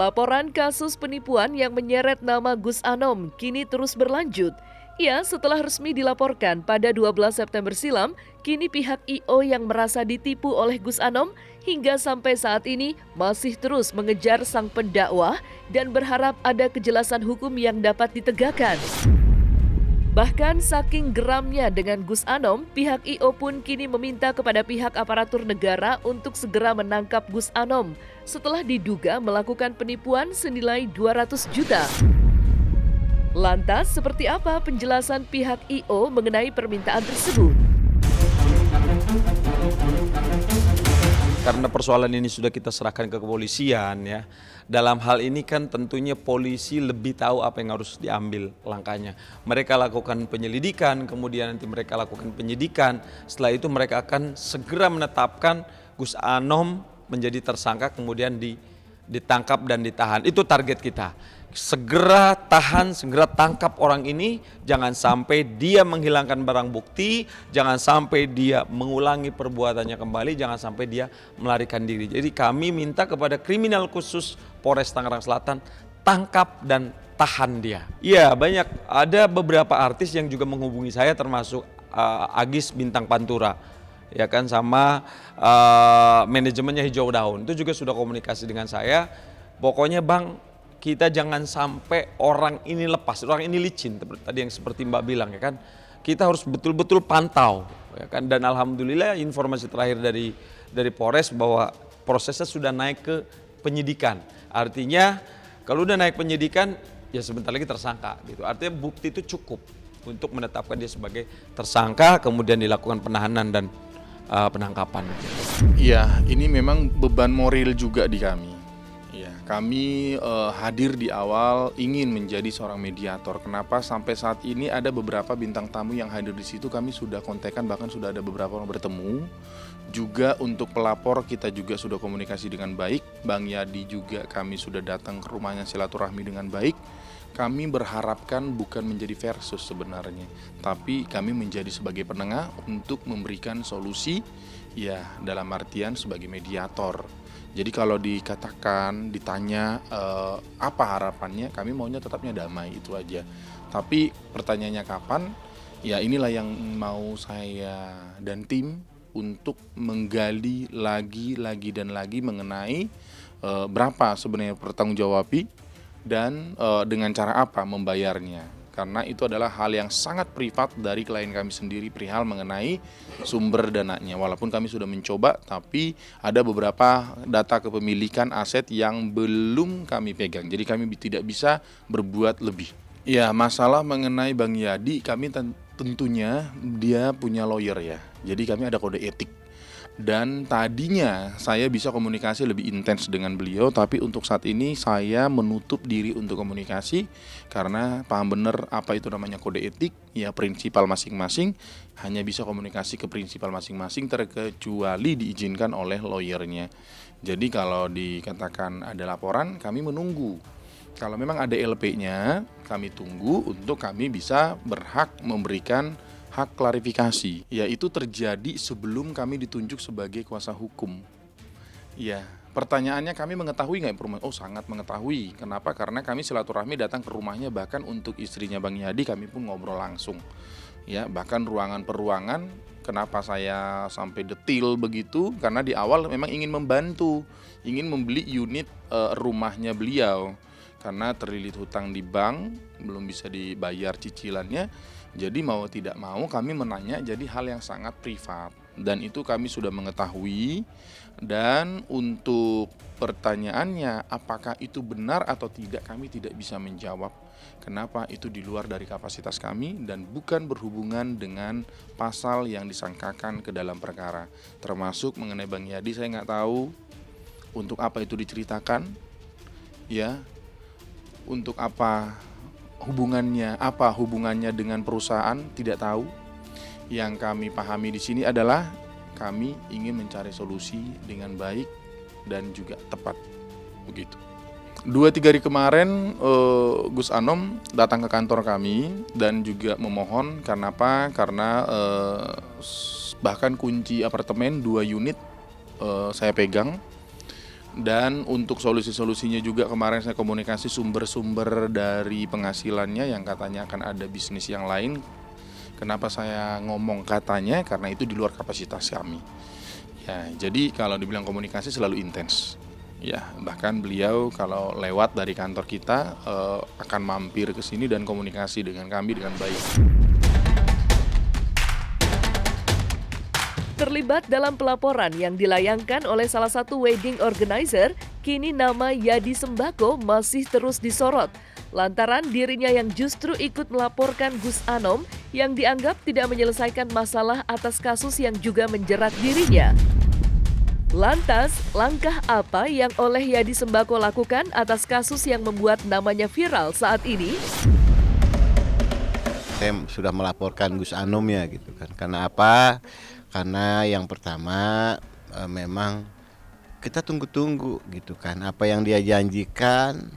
Laporan kasus penipuan yang menyeret nama Gus Anom kini terus berlanjut. Ya, setelah resmi dilaporkan pada 12 September silam, kini pihak I.O. yang merasa ditipu oleh Gus Anom hingga sampai saat ini masih terus mengejar sang pendakwah dan berharap ada kejelasan hukum yang dapat ditegakkan. Bahkan saking geramnya dengan Gus Anom, pihak I.O. pun kini meminta kepada pihak aparatur negara untuk segera menangkap Gus Anom setelah diduga melakukan penipuan senilai 200 juta. Lantas, seperti apa penjelasan pihak I.O. mengenai permintaan tersebut? Karena persoalan ini sudah kita serahkan ke kepolisian ya. Dalam hal ini kan tentunya polisi lebih tahu apa yang harus diambil langkahnya. Mereka lakukan penyelidikan, kemudian nanti mereka lakukan penyidikan. Setelah itu mereka akan segera menetapkan Gus Anom menjadi tersangka, kemudian ditangkap dan ditahan. Itu target kita. Segera tahan, segera tangkap orang ini, jangan sampai dia menghilangkan barang bukti, jangan sampai dia mengulangi perbuatannya kembali, jangan sampai dia melarikan diri. Jadi kami minta kepada kriminal khusus Polres Tangerang Selatan, tangkap dan tahan dia. Iya, banyak, ada beberapa artis yang juga menghubungi saya termasuk Agis Bintang Pantura. Ya kan, sama manajemennya Hijau Daun, itu juga sudah komunikasi dengan saya. Pokoknya Bang, kita jangan sampai orang ini lepas, orang ini licin, tadi yang seperti Mbak bilang ya kan. Kita harus betul-betul pantau ya kan, dan alhamdulillah informasi terakhir dari Polres bahwa prosesnya sudah naik ke penyidikan. Artinya kalau udah naik penyidikan ya sebentar lagi tersangka gitu. Artinya bukti itu cukup untuk menetapkan dia sebagai tersangka, kemudian dilakukan penahanan dan penangkapan. Iya, ini memang beban moral juga di kami. Kami hadir di awal ingin menjadi seorang mediator. Kenapa sampai saat ini ada beberapa bintang tamu yang hadir di situ, kami sudah kontekan, bahkan sudah ada beberapa orang bertemu. Juga untuk pelapor kita juga sudah komunikasi dengan baik. Bang Yadi juga kami sudah datang ke rumahnya silaturahmi dengan baik. Kami berharapkan bukan menjadi versus sebenarnya, tapi kami menjadi sebagai penengah untuk memberikan solusi, ya dalam artian sebagai mediator. Jadi kalau ditanya apa harapannya, kami maunya tetapnya damai, itu aja. Tapi pertanyaannya kapan, ya inilah yang mau saya dan tim untuk menggali lagi dan lagi mengenai berapa sebenarnya pertanggungjawabi dan dengan cara apa membayarnya. Karena itu adalah hal yang sangat privat dari klien kami sendiri perihal mengenai sumber dananya. Walaupun kami sudah mencoba, tapi ada beberapa data kepemilikan aset yang belum kami pegang. Jadi kami tidak bisa berbuat lebih. Ya, masalah mengenai Bang Yadi, kami tentunya dia punya lawyer ya. Jadi kami ada kode etik. Dan tadinya saya bisa komunikasi lebih intens dengan beliau, tapi untuk saat ini saya menutup diri untuk komunikasi karena paham benar apa itu namanya kode etik, ya prinsipal masing-masing, hanya bisa komunikasi ke prinsipal masing-masing terkecuali diizinkan oleh lawyernya. Jadi kalau dikatakan ada laporan, kami menunggu. Kalau memang ada LP-nya, kami tunggu untuk kami bisa berhak memberikan hak klarifikasi. Ya, itu terjadi sebelum kami ditunjuk sebagai kuasa hukum. Ya, pertanyaannya kami mengetahui nggak informasi? Oh, sangat mengetahui. Kenapa? Karena kami silaturahmi datang ke rumahnya, bahkan untuk istrinya Bang Yadi kami pun ngobrol langsung. Ya, bahkan ruangan per ruangan. Kenapa saya sampai detail begitu? Karena di awal memang ingin membantu, ingin membeli unit rumahnya beliau. Karena terlilit hutang di bank, belum bisa dibayar cicilannya. Jadi mau tidak mau kami menanya, jadi hal yang sangat privat. Dan itu kami sudah mengetahui. Dan untuk pertanyaannya apakah itu benar atau tidak, kami tidak bisa menjawab. Kenapa? Itu di luar dari kapasitas kami dan bukan berhubungan dengan pasal yang disangkakan ke dalam perkara. Termasuk mengenai Bang Yadi, saya nggak tahu untuk apa itu diceritakan. Ya, untuk apa hubungannya dengan perusahaan, tidak tahu. Yang kami pahami di sini adalah kami ingin mencari solusi dengan baik dan juga tepat, begitu. 2-3 hari kemarin Gus Anom datang ke kantor kami dan juga memohon. Karena apa? Karena bahkan kunci apartemen 2 unit saya pegang. Dan untuk solusi-solusinya juga kemarin saya komunikasi sumber-sumber dari penghasilannya yang katanya akan ada bisnis yang lain. Kenapa saya ngomong katanya? Karena itu di luar kapasitas kami. Ya, jadi kalau dibilang komunikasi selalu intens. Ya, bahkan beliau kalau lewat dari kantor kita akan mampir ke sini dan komunikasi dengan kami dengan baik. Terlibat dalam pelaporan yang dilayangkan oleh salah satu wedding organizer, kini nama Yadi Sembako masih terus disorot. Lantaran dirinya yang justru ikut melaporkan Gus Anom yang dianggap tidak menyelesaikan masalah atas kasus yang juga menjerat dirinya. Lantas, langkah apa yang oleh Yadi Sembako lakukan atas kasus yang membuat namanya viral saat ini? Saya sudah melaporkan Gus Anom ya gitu kan. Karena apa? Karena yang pertama memang kita tunggu-tunggu gitu kan. Apa yang dia janjikan,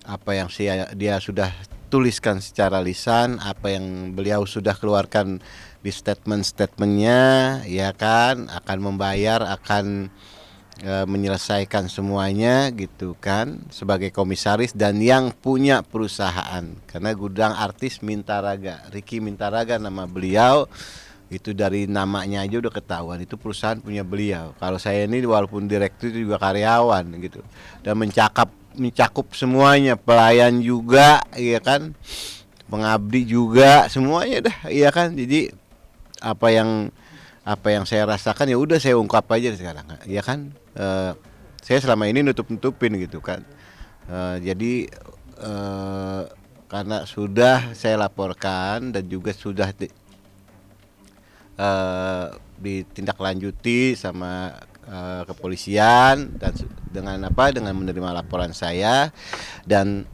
apa yang dia sudah tuliskan secara lisan, apa yang beliau sudah keluarkan di statement-statementnya, ya kan, akan membayar, akan menyelesaikan semuanya gitu kan sebagai komisaris dan yang punya perusahaan. Karena Gudang Artis Mintaraga, Ricky Mintaraga nama beliau, itu dari namanya aja udah ketahuan itu perusahaan punya beliau. Kalau saya ini walaupun direktur juga karyawan gitu dan mencakup semuanya, pelayan juga, ya kan, pengabdi juga, semuanya dah, ya kan. Jadi apa yang saya rasakan ya udah saya ungkap aja sekarang, ya kan. Saya selama ini nutup-nutupin gitu kan. Jadi karena sudah saya laporkan dan juga sudah ditindaklanjuti sama kepolisian dan dengan menerima laporan saya, dan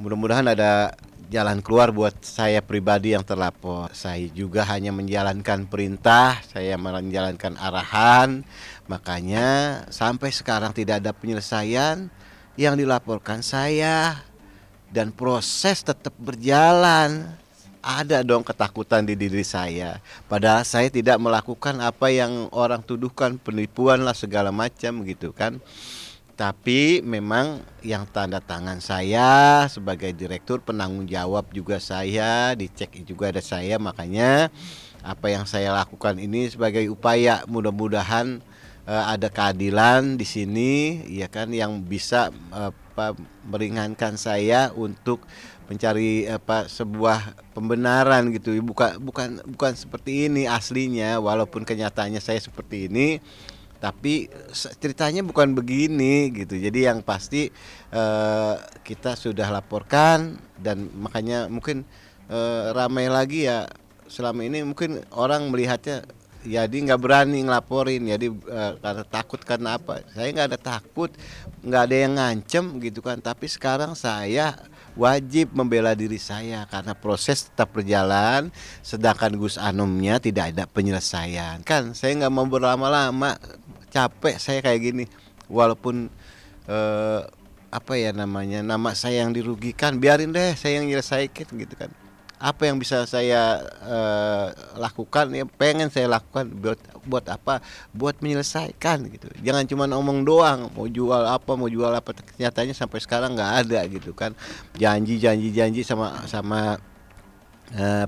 mudah-mudahan ada jalan keluar buat saya pribadi yang terlapor. Saya juga hanya menjalankan perintah, saya menjalankan arahan, makanya sampai sekarang tidak ada penyelesaian yang dilaporkan saya dan proses tetap berjalan. Ada dong ketakutan di diri saya, padahal saya tidak melakukan apa yang orang tuduhkan, penipuan lah segala macam gitu kan. Tapi memang yang tanda tangan saya sebagai direktur, penanggung jawab juga saya, dicek juga ada saya, makanya apa yang saya lakukan ini sebagai upaya mudah-mudahan ada keadilan di sini, ya kan, yang bisa meringankan saya untuk mencari sebuah pembenaran gitu. Bukan seperti ini aslinya, walaupun kenyataannya saya seperti ini, tapi ceritanya bukan begini gitu. Jadi yang pasti kita sudah laporkan, dan makanya mungkin ramai lagi ya. Selama ini mungkin orang melihatnya jadi nggak berani ngelaporin, jadi karena takut. Karena apa? Saya nggak ada takut, nggak ada yang ngancem gitu kan. Tapi sekarang saya wajib membela diri saya karena proses tetap berjalan, sedangkan Gus Anomnya tidak ada penyelesaian. Kan saya nggak mau berlama-lama, capek saya kayak gini. Walaupun nama saya yang dirugikan, biarin deh saya yang nyelesaikan gitu kan. Apa yang bisa saya lakukan, ya pengen saya lakukan buat apa? Buat menyelesaikan gitu. Jangan cuma ngomong doang, mau jual apa, nyatanya sampai sekarang nggak ada gitu kan. Janji sama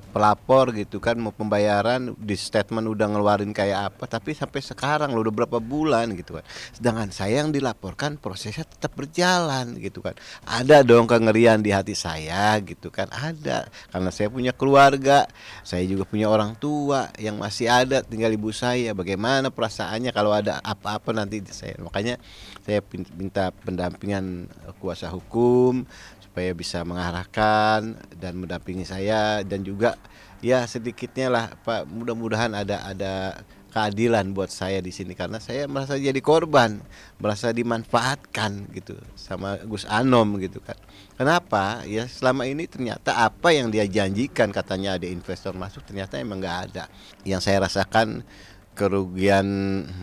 pelapor gitu kan, mau pembayaran, di statement udah ngeluarin kayak apa, tapi sampai sekarang udah berapa bulan gitu kan. Sedangkan saya yang dilaporkan prosesnya tetap berjalan gitu kan. Ada dong kengerian di hati saya gitu kan, ada, karena saya punya keluarga, saya juga punya orang tua yang masih ada, tinggal ibu saya. Bagaimana perasaannya kalau ada apa-apa nanti saya. Makanya saya minta pendampingan kuasa hukum supaya bisa mengarahkan dan mendampingi saya, dan juga ya sedikitnya lah Pak, mudah-mudahan ada keadilan buat saya di sini, karena saya merasa jadi korban, merasa dimanfaatkan gitu sama Gus Anom gitu kan. Kenapa? Ya selama ini ternyata apa yang dia janjikan, katanya ada investor masuk, ternyata emang nggak ada. Yang saya rasakan kerugian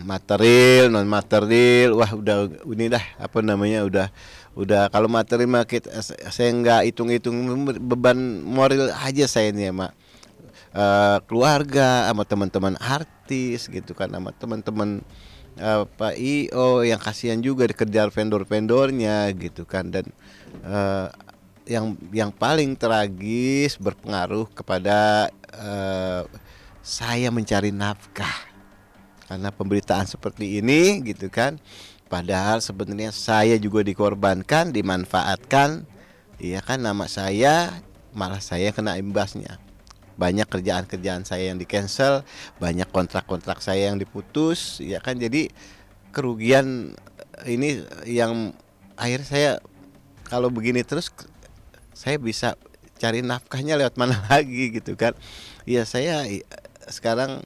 material, non material, wah udah ini dah udah kalau materi mah saya nggak hitung-hitung, beban moral aja saya ini ya Mak. keluarga, sama teman-teman artis gitu kan, sama teman-teman Pak IO yang kasihan juga dikejar vendor-vendornya gitu kan. Dan yang paling tragis berpengaruh kepada saya mencari nafkah karena pemberitaan seperti ini gitu kan. Padahal sebenarnya saya juga dikorbankan, dimanfaatkan, iya kan, nama saya malah saya kena imbasnya. Banyak kerjaan-kerjaan saya yang di-cancel, banyak kontrak-kontrak saya yang diputus, ya kan. Jadi kerugian ini yang akhirnya saya kalau begini terus saya bisa cari nafkahnya lewat mana lagi gitu kan. Ya saya sekarang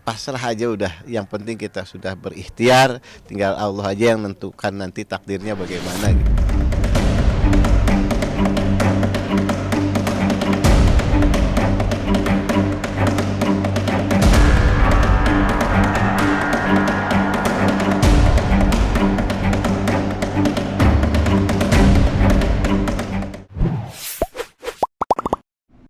pasrah aja udah, yang penting kita sudah berikhtiar, tinggal Allah aja yang menentukan nanti takdirnya bagaimana gitu.